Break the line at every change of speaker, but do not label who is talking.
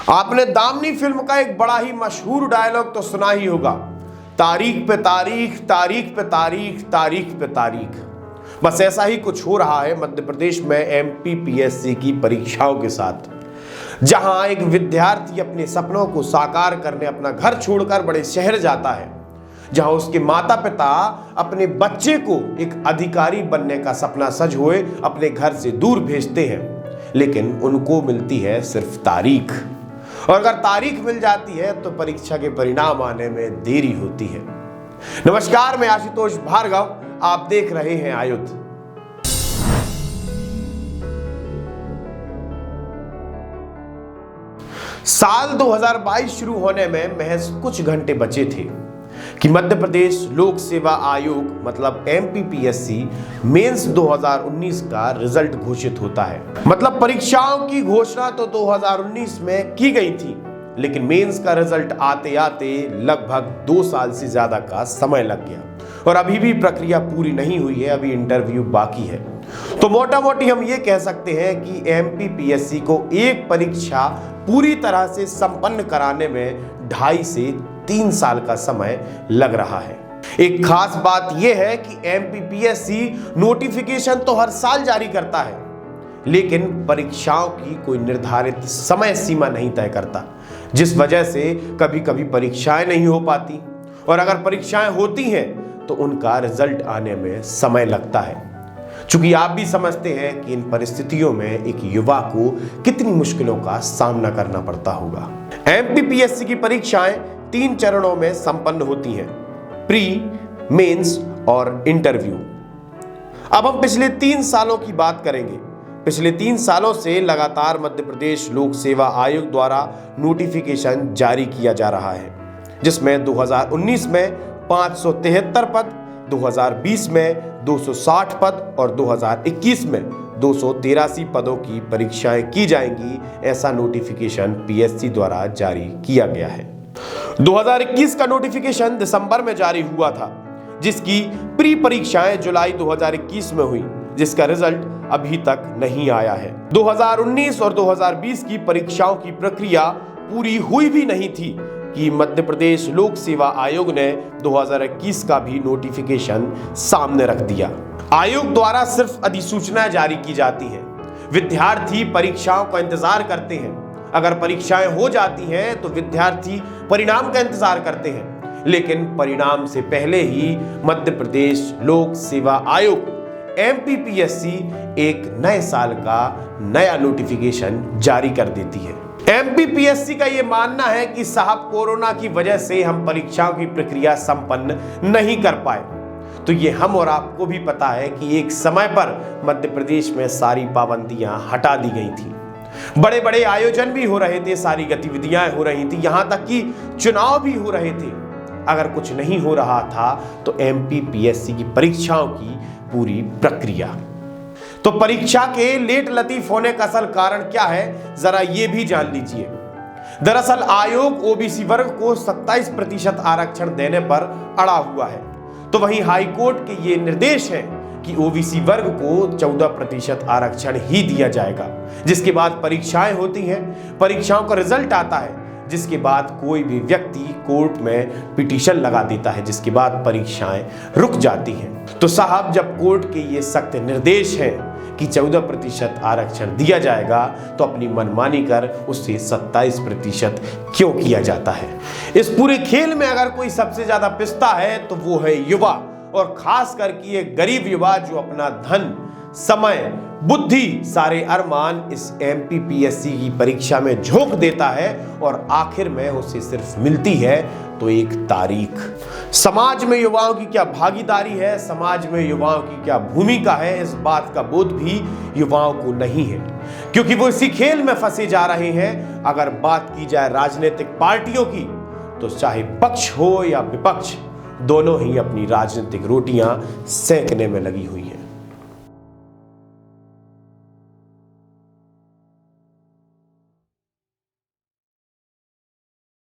आपने दामनी फिल्म का एक बड़ा ही मशहूर डायलॉग तो सुना ही होगा, तारीख पे तारीख, तारीख पे तारीख, तारीख पे तारीख। बस ऐसा ही कुछ हो रहा है मध्य प्रदेश में एमपीपीएससी की परीक्षाओं के साथ, जहां एक विद्यार्थी अपने सपनों को साकार करने अपना घर छोड़कर बड़े शहर जाता है, जहां उसके माता पिता अपने बच्चे को एक अधिकारी बनने का सपना सजोए अपने घर से दूर भेजते हैं, लेकिन उनको मिलती है सिर्फ तारीख। और अगर तारीख मिल जाती है तो परीक्षा के परिणाम आने में देरी होती है। नमस्कार, मैं आशुतोष भार्गव, आप देख रहे हैं आयुध। साल 2022 शुरू होने में महज कुछ घंटे बचे थे कि मध्य प्रदेश लोक सेवा आयोग मतलब एमपीपीएससी मेंस 2019 का रिजल्ट घोषित होता है। मतलब परीक्षाओं की घोषणा तो 2019 में की गई थी, लेकिन मेंस का रिजल्ट आते आते लगभग 2 साल से ज्यादा का समय लग गया और अभी भी प्रक्रिया पूरी नहीं हुई है, अभी इंटरव्यू बाकी है। तो मोटा मोटी हम ये कह सकते हैं कि एमपीपीएससी को एक परीक्षा पूरी तरह से संपन्न कराने में 2.5 से 3 साल का समय लग रहा है। एक खास बात यह है कि एमपीपीएससी नोटिफिकेशन तो हर साल जारी करता है, लेकिन परीक्षाओं की कोई निर्धारित समय सीमा नहीं तय करता, जिस वजह से कभी कभी परीक्षाएं नहीं हो पाती और अगर परीक्षाएं होती हैं तो उनका रिजल्ट आने में समय लगता है। चूंकि आप भी समझते हैं कि इन परिस्थितियों में एक युवा को कितनी मुश्किलों का सामना करना पड़ता होगा। एमपीपीएससी की परीक्षाएं 3 चरणों में संपन्न होती हैं, प्री, मेंस और इंटरव्यू। अब हम पिछले 3 सालों की बात करेंगे। पिछले 3 सालों से लगातार मध्य प्रदेश लोक सेवा आयोग द्वारा नोटिफिकेशन जारी किया जा रहा है, जिसमें 2019 में 573 पद, 2020 में 260 पद और 2021 में 283 पदों की परीक्षाएं की जाएंगी, ऐसा नोटिफिकेशन पीएससी द्वारा जारी किया गया है। 2021 का नोटिफिकेशन दिसंबर में जारी हुआ था, जिसकी प्री परीक्षाएं जुलाई 2021 में हुई, जिसका रिजल्ट अभी तक नहीं आया है। 2019 और 2020 की परीक्षाओं की प्रक्रिया पूरी हुई भी नहीं थी कि मध्य प्रदेश लोक सेवा आयोग ने 2021 का भी नोटिफिकेशन सामने रख दिया। आयोग द्वारा सिर्फ अधिसूचना जारी की जाती है, विद्यार्थी परीक्षाओं का इंतजार करते हैं। अगर परीक्षाएं हो जाती हैं तो विद्यार्थी परिणाम का इंतजार करते हैं, लेकिन परिणाम से पहले ही मध्य प्रदेश लोक सेवा आयोग एमपीपीएससी एक नए साल का नया नोटिफिकेशन जारी कर देती है। एमपीपीएससी का यह मानना है कि साहब, कोरोना की वजह से हम परीक्षाओं की प्रक्रिया संपन्न नहीं कर पाए। तो ये हम और आपको भी पता है कि एक समय पर मध्य प्रदेश में सारी पाबंदियां हटा दी गई थी, बड़े बड़े आयोजन भी हो रहे थे, सारी गतिविधियां हो रही थी, यहां तक कि चुनाव भी हो रहे थे। अगर कुछ नहीं हो रहा था तो एमपीपीएससी की परीक्षाओं की पूरी प्रक्रिया, तो परीक्षा के लेट लतीफ होने का असल कारण क्या है, जरा ये भी जान लीजिए। दरअसल आयोग ओबीसी वर्ग को 27% आरक्षण देने पर अड़ा हुआ है, तो वहीं हाईकोर्ट के ये निर्देश है कि ओबीसी वर्ग को 14% आरक्षण ही दिया जाएगा। जिसके बाद परीक्षाएं होती हैं, परीक्षाओं का रिजल्ट आता है, जिसके बाद कोई भी व्यक्ति कोर्ट में पिटीशन लगा देता है, जिसके बाद परीक्षाएं रुक जाती हैं। तो साहब, जब कोर्ट के ये सख्त निर्देश हैं कि 14% आरक्षण दिया जाएगा, तो अपनी मनमानी कर उससे 27% क्यों किया जाता है? इस पूरे खेल में अगर कोई सबसे ज्यादा पिसता है तो वो है युवा, और खास करके ये गरीब युवा जो अपना धन, समय, बुद्धि, सारे अरमान इस एमपीपीएससी की परीक्षा में झोंक देता है और आखिर में उसे सिर्फ मिलती है तो एक तारीख। समाज में युवाओं की क्या भागीदारी है, समाज में युवाओं की क्या भूमिका है, इस बात का बोध भी युवाओं को नहीं है, क्योंकि वो इसी खेल में फंसे जा रहे हैं। अगर बात की जाए राजनीतिक पार्टियों की, तो चाहे पक्ष हो या विपक्ष, दोनों ही अपनी राजनीतिक रोटियां सेंकने में लगी हुई हैं।